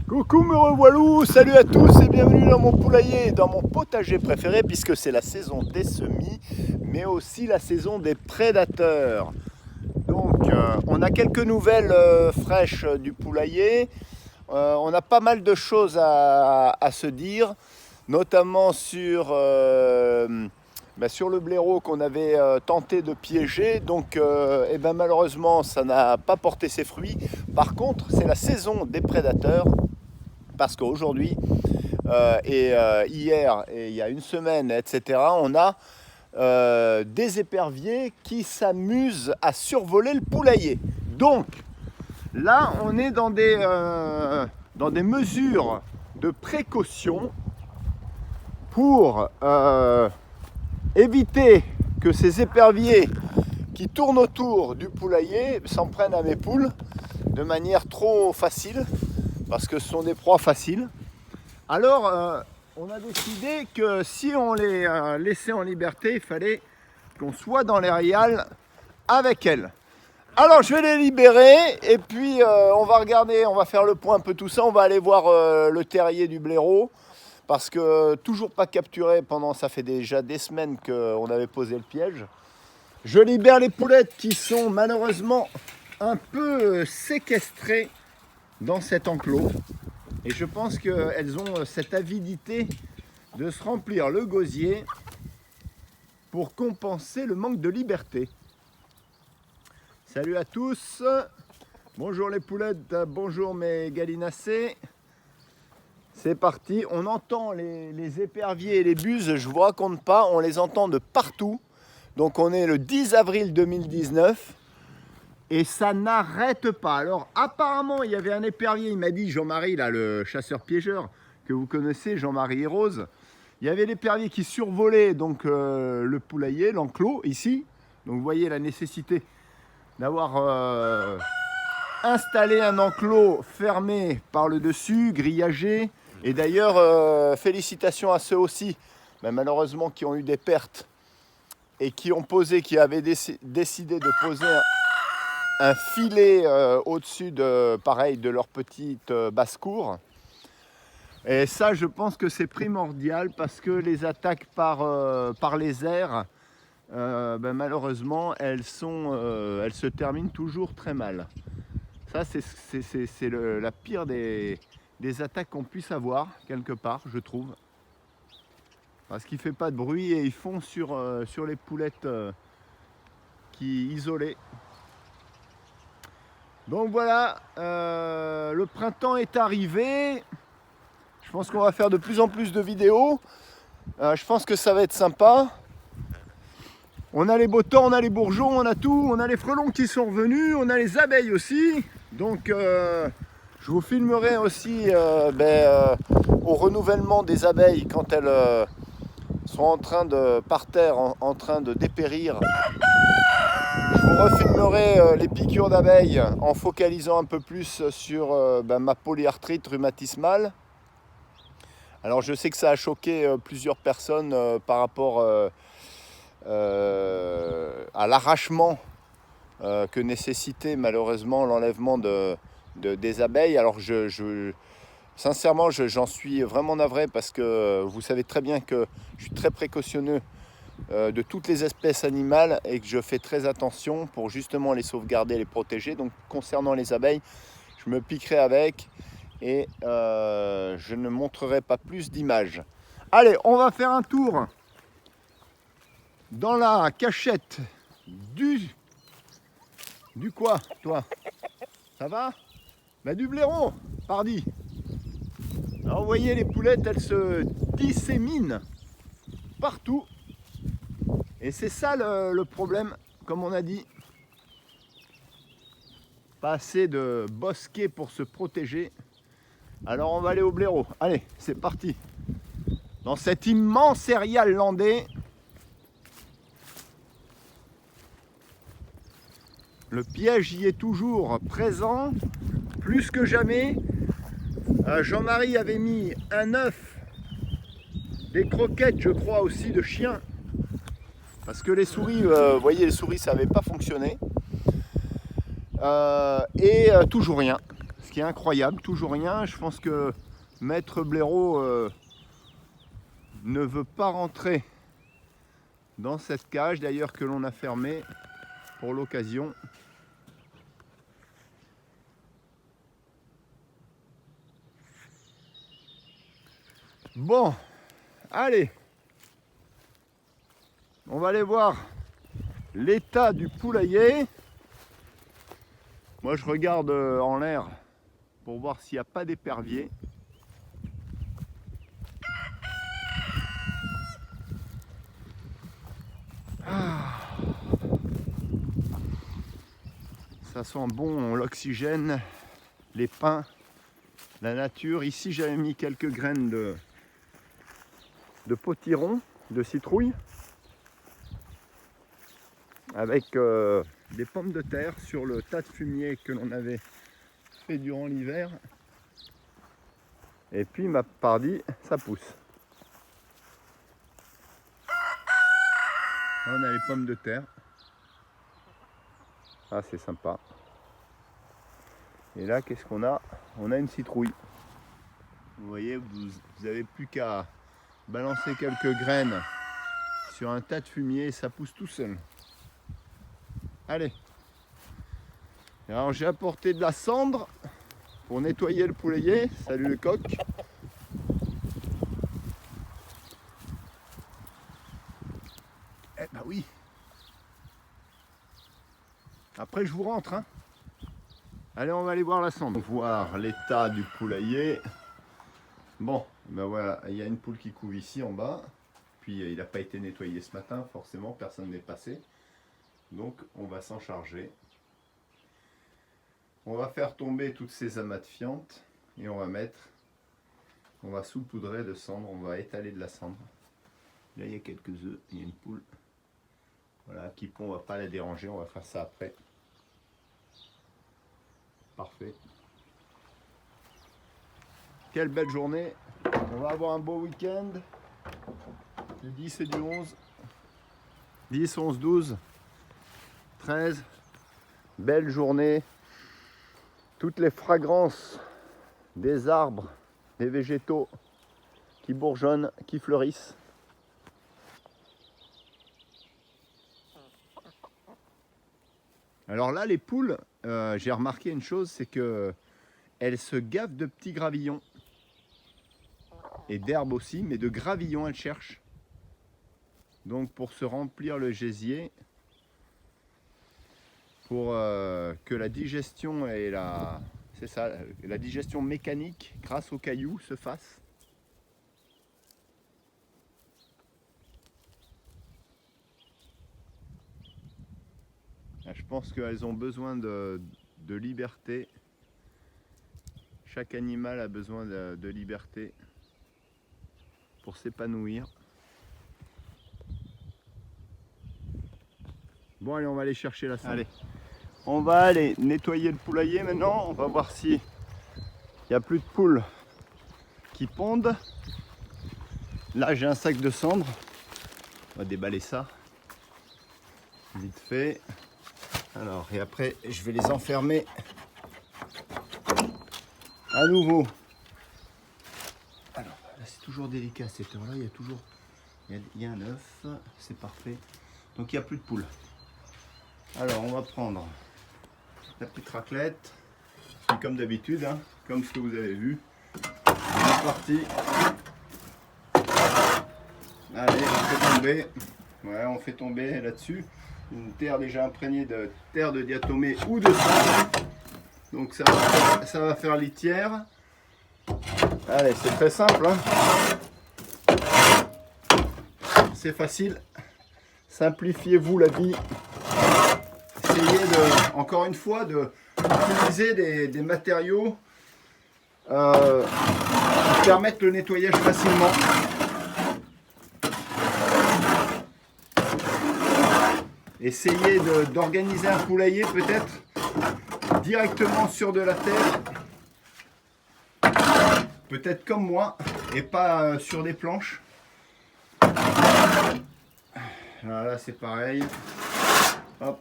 Coucou me revoilà, salut à tous et bienvenue dans mon poulailler, dans mon potager préféré puisque c'est la saison des semis mais aussi la saison des prédateurs. Donc on a quelques nouvelles fraîches du poulailler, on a pas mal de choses à se dire, notamment sur le blaireau qu'on avait tenté de piéger, donc malheureusement ça n'a pas porté ses fruits. Par contre c'est la saison des prédateurs. Parce qu'aujourd'hui, hier, et il y a une semaine, etc., on a des éperviers qui s'amusent à survoler le poulailler. Donc, là, on est dans des mesures de précaution pour éviter que ces éperviers qui tournent autour du poulailler s'en prennent à mes poules de manière trop facile. Parce que ce sont des proies faciles. Alors, on a décidé que si on les laissait en liberté, il fallait qu'on soit dans les riales avec elles. Alors, je vais les libérer et puis on va regarder, on va faire le point un peu tout ça. On va aller voir le terrier du blaireau parce que toujours pas capturé ça fait déjà des semaines qu'on avait posé le piège. Je libère les poulettes qui sont malheureusement un peu séquestrées dans cet enclos et je pense qu'elles ont cette avidité de se remplir le gosier pour compenser le manque de liberté. Salut à tous, bonjour les poulettes, bonjour mes gallinacés. C'est parti, on entend les éperviers et les buses, je vous raconte pas, on les entend de partout. Donc on est le 10 avril 2019. Et ça n'arrête pas. Alors apparemment il y avait un épervier, il m'a dit Jean-Marie, là, le chasseur-piégeur que vous connaissez, Jean-Marie Rose. Il y avait l'épervier qui survolait donc le poulailler, l'enclos ici. Donc vous voyez la nécessité d'avoir installé un enclos fermé par le dessus, grillagé. Et d'ailleurs félicitations à ceux aussi, malheureusement qui ont eu des pertes et qui avaient décidé de poser un filet au-dessus de leur petite basse-cour. Et ça, je pense que c'est primordial parce que les attaques par les airs, malheureusement, elles se terminent toujours très mal. Ça, c'est la pire des attaques qu'on puisse avoir, quelque part, je trouve. Parce qu'il ne fait pas de bruit et ils font sur les poulettes isolées. Donc voilà, le printemps est arrivé. Je pense qu'on va faire de plus en plus de vidéos. Je pense que ça va être sympa. On a les beaux temps, on a les bourgeons, on a tout. On a les frelons qui sont revenus, on a les abeilles aussi. Donc je vous filmerai aussi au renouvellement des abeilles quand elles sont en train de, par terre, en train de dépérir. Je vous refilmerai les piqûres d'abeilles en focalisant un peu plus sur ma polyarthrite rhumatismale. Alors je sais que ça a choqué plusieurs personnes par rapport à l'arrachement que nécessitait malheureusement l'enlèvement des abeilles. Alors sincèrement j'en suis vraiment navré parce que vous savez très bien que je suis très précautionneux de toutes les espèces animales et que je fais très attention pour justement les sauvegarder et les protéger. Donc concernant les abeilles, je me piquerai avec et je ne montrerai pas plus d'images. Allez, on va faire un tour dans la cachette du quoi, toi? Ça va? Du blaireau, pardi. Alors vous voyez, les poulettes, elles se disséminent partout. Et c'est ça le problème, comme on a dit. Pas assez de bosquets pour se protéger. Alors on va aller au blaireau. Allez, c'est parti. Dans cet immense aérial landais. Le piège y est toujours présent, plus que jamais. Jean-Marie avait mis un œuf, des croquettes, je crois aussi, de chien. Parce que les souris, vous voyez, les souris, ça n'avait pas fonctionné. Toujours rien. Ce qui est incroyable, toujours rien. Je pense que Maître Blaireau ne veut pas rentrer dans cette cage, d'ailleurs que l'on a fermée pour l'occasion. Bon, allez, on va aller voir l'état du poulailler. Moi je regarde en l'air pour voir s'il n'y a pas d'épervier. Ça sent bon l'oxygène, les pins, la nature. Ici j'avais mis quelques graines de potiron, de citrouille, avec des pommes de terre sur le tas de fumier que l'on avait fait durant l'hiver. Et puis ma pardi, ça pousse. On a les pommes de terre. Ah, c'est sympa. Et là, qu'est-ce qu'on a? On a une citrouille. Vous voyez, vous n'avez plus qu'à balancer quelques graines sur un tas de fumier et ça pousse tout seul. Allez. Alors j'ai apporté de la cendre pour nettoyer le poulailler. Salut le coq. Eh ben oui. Après je vous rentre, hein. Allez, on va aller voir la cendre. Voir l'état du poulailler. Bon, ben voilà, il y a une poule qui couve ici en bas. Puis il n'a pas été nettoyé ce matin, forcément, personne n'est passé. Donc on va s'en charger. On va faire tomber toutes ces amas de fientes et on va saupoudrer de cendre, on va étaler de la cendre. Là il y a quelques œufs, il y a une poule. Voilà, qui pond, on va pas la déranger, on va faire ça après. Parfait. Quelle belle journée. On va avoir un beau week-end. Du 10 et du 11. 10, 11, 12, 13. Belle journée. Toutes les fragrances des arbres, des végétaux qui bourgeonnent, qui fleurissent. Alors là, les poules, j'ai remarqué une chose, c'est que elles se gavent de petits gravillons. Et d'herbes aussi, mais de gravillons, elles cherchent. Donc pour se remplir le gésier, pour que la digestion et la digestion mécanique grâce aux cailloux se fasse. Je pense qu'elles ont besoin de liberté. Chaque animal a besoin de liberté pour s'épanouir. Bon, allez, on va aller chercher la cendre. Allez, on va aller nettoyer le poulailler maintenant. On va voir si il n'y a plus de poules qui pondent. Là, j'ai un sac de cendre. On va déballer ça. Vite fait. Alors, et après, je vais les enfermer à nouveau. Alors, là, c'est toujours délicat à cette heure-là. Il y a un œuf. C'est parfait. Donc, il n'y a plus de poules. Alors, on va prendre la petite raclette. Et comme d'habitude, hein, comme ce que vous avez vu. C'est parti. Allez, on fait tomber. Ouais, on fait tomber là-dessus une terre déjà imprégnée de terre de diatomée ou de cendre. Donc ça va faire litière. Allez, c'est très simple, hein. C'est facile. Simplifiez-vous la vie. Essayez encore une fois d'utiliser des matériaux qui permettent le nettoyage facilement. Essayez d'organiser un poulailler peut-être directement sur de la terre, peut-être comme moi, et pas sur des planches. Alors là c'est pareil. Hop.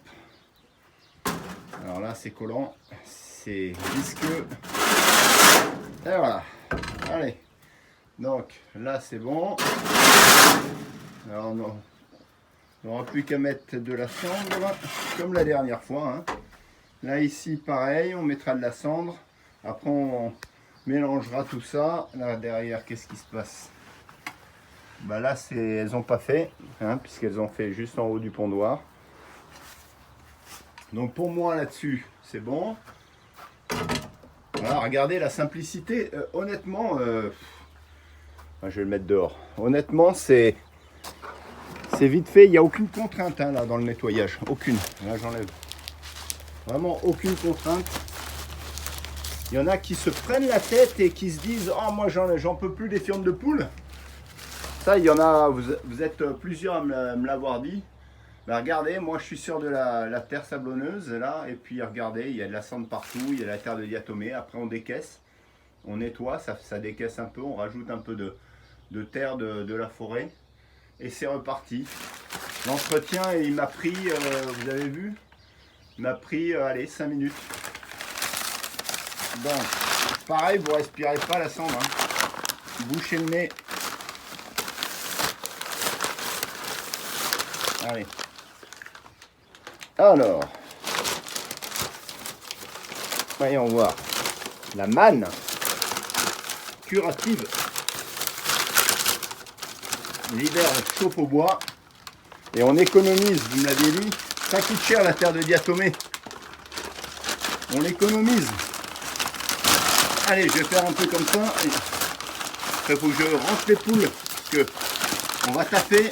Alors là c'est collant, c'est visqueux. Et voilà. Allez. Donc là c'est bon. Alors on n'aura plus qu'à mettre de la cendre, comme la dernière fois. Hein. Là ici pareil, on mettra de la cendre. Après on mélangera tout ça. Là derrière, qu'est-ce qui se passe? Bah là elles n'ont pas fait, hein, puisqu'elles ont fait juste en haut du pondoir. Donc pour moi là-dessus c'est bon. Voilà, regardez la simplicité. Honnêtement, je vais le mettre dehors. Honnêtement c'est vite fait. Il n'y a aucune contrainte hein, là dans le nettoyage. Aucune. Là j'enlève. Vraiment aucune contrainte. Il y en a qui se prennent la tête et qui se disent « Oh moi j'en peux plus des fientes de poule ». Ça il y en a, vous êtes plusieurs à me l'avoir dit. Ben regardez, moi je suis sur de la terre sablonneuse là, et puis regardez, il y a de la cendre partout, il y a la terre de diatomée, après on décaisse, on nettoie, ça décaisse un peu, on rajoute un peu de terre de la forêt, et c'est reparti. L'entretien, il m'a pris, vous avez vu, il m'a pris, allez, 5 minutes. Donc, pareil, vous respirez pas la cendre, hein. Bouchez le nez. Allez. Alors, voyons voir, la manne curative. L'hiver on chauffe au bois et on économise, vous me l'aviez dit, ça coûte cher la terre de diatomée. On l'économise. Allez, je vais faire un peu comme ça. Après, il faut que je range les poules parce que on va taper.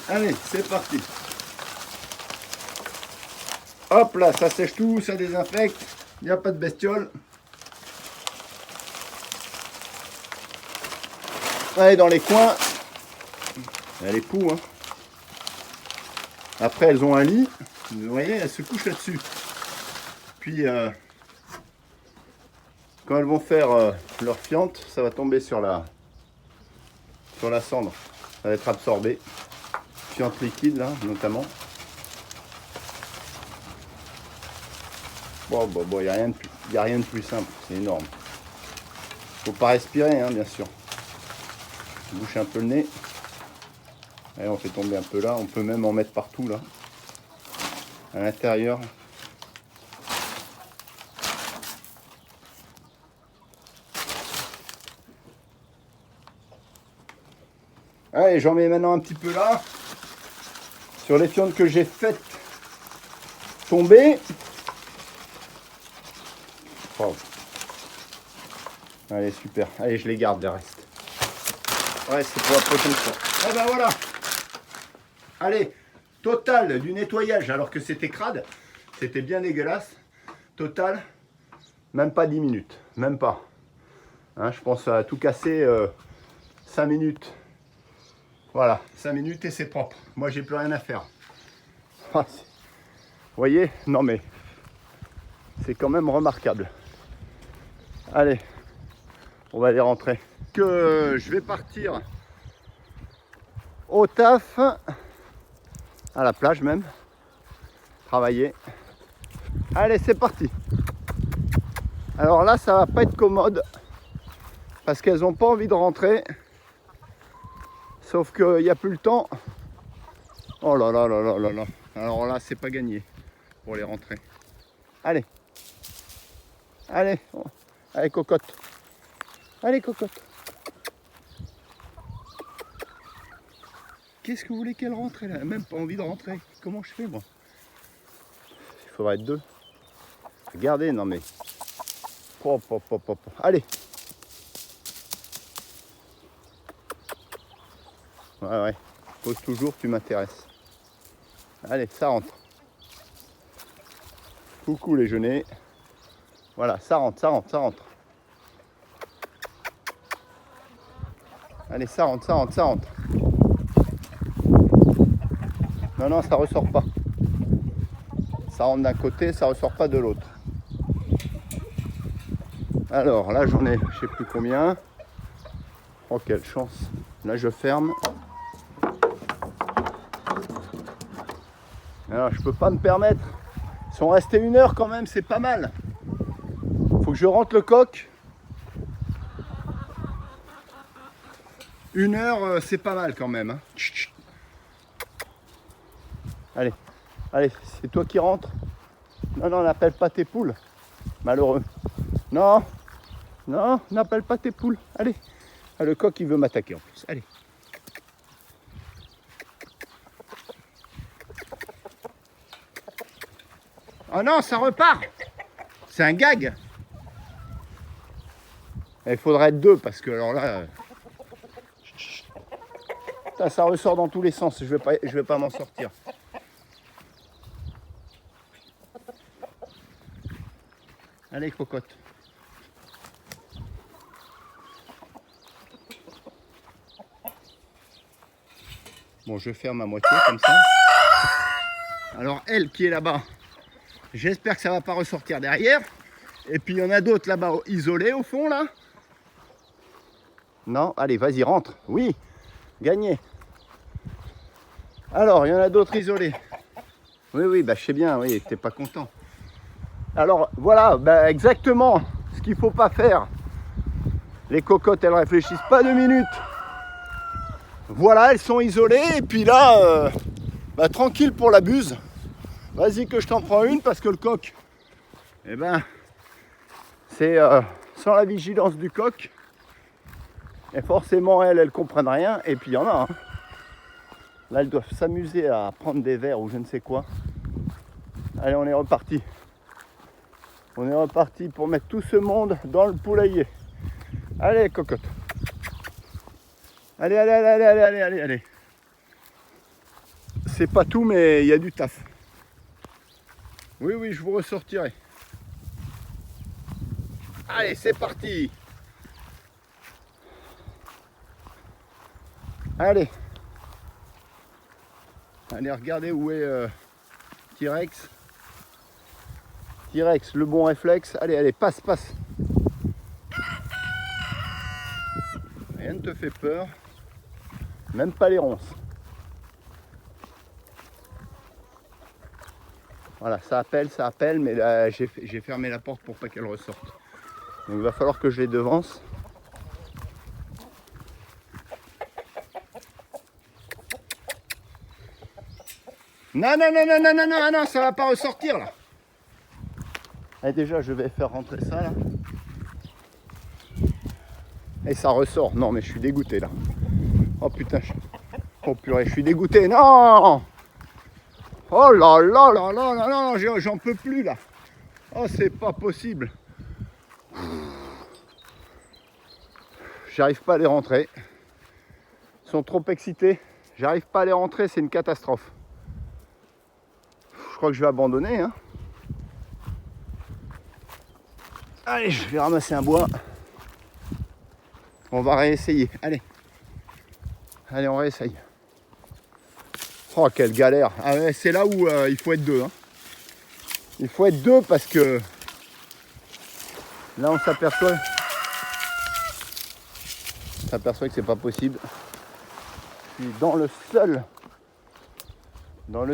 Allez, c'est parti. Hop là, ça sèche tout, ça désinfecte, il n'y a pas de bestiole. Allez, dans les coins, il y a les poux. Hein. Après, elles ont un lit, vous voyez, elles se couchent là-dessus. Puis, quand elles vont faire leur fiente, ça va tomber sur la cendre. Ça va être absorbé. Fiente liquide, là, notamment. Bon, il n'y a rien de plus simple, c'est énorme. Faut pas respirer, hein, bien sûr. On bouche un peu le nez. Allez, on fait tomber un peu là. On peut même en mettre partout, là. À l'intérieur. Allez, j'en mets maintenant un petit peu là. Sur les fientes que j'ai faites tomber. Wow. Allez, super. Allez, je les garde, le reste. Ouais, c'est pour la prochaine fois. Et ben voilà. Allez, total du nettoyage, alors que c'était crade. C'était bien dégueulasse. Total, même pas 10 minutes. Même pas. Hein, je pense à tout casser 5 minutes. Voilà, 5 minutes et c'est propre. Moi, j'ai plus rien à faire. Vous voyez? Non, mais c'est quand même remarquable. Allez, on va aller rentrer. Que je vais partir au taf, à la plage même, travailler. Allez, c'est parti. Alors là, ça va pas être commode parce qu'elles n'ont pas envie de rentrer. Sauf qu'il n'y a plus le temps. Oh là là là là là là. Alors là, c'est pas gagné pour les rentrer. Allez. Allez. Allez, cocotte. Allez, cocotte. Qu'est-ce que vous voulez qu'elle rentre? Elle a même pas envie de rentrer. Comment je fais, moi? Il faudrait être deux. Regardez, non mais... Hop, hop, hop, hop. Allez. Ouais. Pose toujours, tu m'intéresses. Allez, ça rentre. Coucou les genêts. Voilà, ça rentre. Allez, ça rentre. Non, ça ressort pas. Ça rentre d'un côté, ça ressort pas de l'autre. Alors, là, j'en ai, je sais plus combien. Oh, quelle chance. Là, je ferme. Alors, je peux pas me permettre. Ils sont restés 1 heure quand même, c'est pas mal. Faut que je rentre le coq. 1 heure, c'est pas mal quand même. Hein. Allez, allez, c'est toi qui rentres. Non, non, n'appelle pas tes poules. Malheureux. Non, non, n'appelle pas tes poules. Allez. Ah, le coq, il veut m'attaquer en plus. Allez. Oh non, ça repart. C'est un gag. Il faudrait être 2 parce que alors là... Putain, ça ressort dans tous les sens. Je vais pas m'en sortir. Allez, cocotte. Bon, je ferme à moitié comme ça. Alors, elle qui est là-bas, j'espère que ça va pas ressortir derrière. Et puis, il y en a d'autres là-bas isolés au fond, là. Non, allez, vas-y, rentre. Oui, gagné. Alors, il y en a d'autres isolés. Oui, oui, bah, je sais bien, oui, t'es pas content. Alors, voilà, bah, exactement ce qu'il faut pas faire. Les cocottes, elles réfléchissent pas 2 minutes. Voilà, elles sont isolées. Et puis là, bah, tranquille pour la buse. Vas-y que je t'en prends une parce que le coq, eh ben, c'est sans la vigilance du coq. Et forcément, elles comprennent rien. Et puis il y en a. Hein. Là, elles doivent s'amuser à prendre des verres ou je ne sais quoi. Allez, on est reparti. On est reparti pour mettre tout ce monde dans le poulailler. Allez, cocotte. Allez, allez, allez, allez, allez, allez, allez. C'est pas tout, mais il y a du taf. Oui, oui, je vous ressortirai. Allez, c'est parti. Allez. Allez, regardez où est T-Rex. T-Rex, le bon réflexe. Allez, allez, passe, passe. Rien ne te fait peur. Même pas les ronces. Voilà, ça appelle, mais là j'ai fermé la porte pour pas qu'elle ressorte. Donc il va falloir que je les devance. Non, non, non, non, non, non, non, non, ça va pas ressortir là. Et déjà, je vais faire rentrer ça là. Et ça ressort. Non, mais je suis dégoûté là. Oh putain. Oh purée, je suis dégoûté. Non! Oh là là là là là là, j'en peux plus là. Oh, c'est pas possible. J'arrive pas à les rentrer. Ils sont trop excités. J'arrive pas à les rentrer, c'est une catastrophe. Je crois que je vais abandonner. Hein. Allez, je vais ramasser un bois. On va réessayer. Allez. Allez, on réessaye. Oh, quelle galère. Ah ouais, c'est là où il faut être 2. Hein. Il faut être 2 parce que là, on s'aperçoit que c'est pas possible. Je suis dans le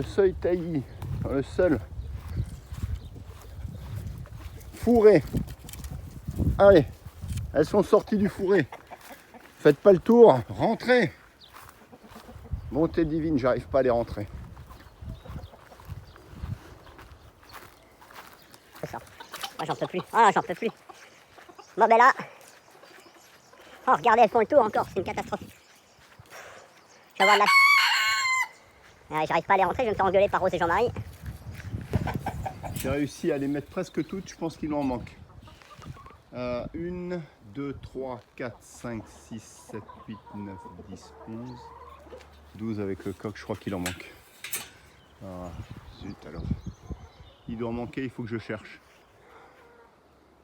seuil taillis, dans le seul fourré. Allez, elles sont sorties du fourré. Faites pas le tour, rentrez. Bonté divine, j'arrive pas à les rentrer. C'est ça. Moi j'en peux plus. Ah, j'en peux plus. Bon ben là. Oh regardez, elles font le tour encore, c'est une catastrophe. Je vais voir là. J'arrive pas à les rentrer, je vais me faire engueuler par Rose et Jean-Marie. J'ai réussi à les mettre presque toutes, je pense qu'il en manque. 1, 2, 3, 4, 5, 6, 7, 8, 9, 10, 11, 12 avec le coq, je crois qu'il en manque. Ah, zut alors. Il doit en manquer, il faut que je cherche.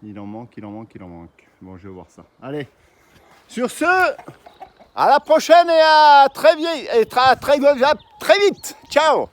Il en manque, il en manque, il en manque. Bon, je vais voir ça. Allez. Sur ce, à la prochaine et à très vite. Ciao.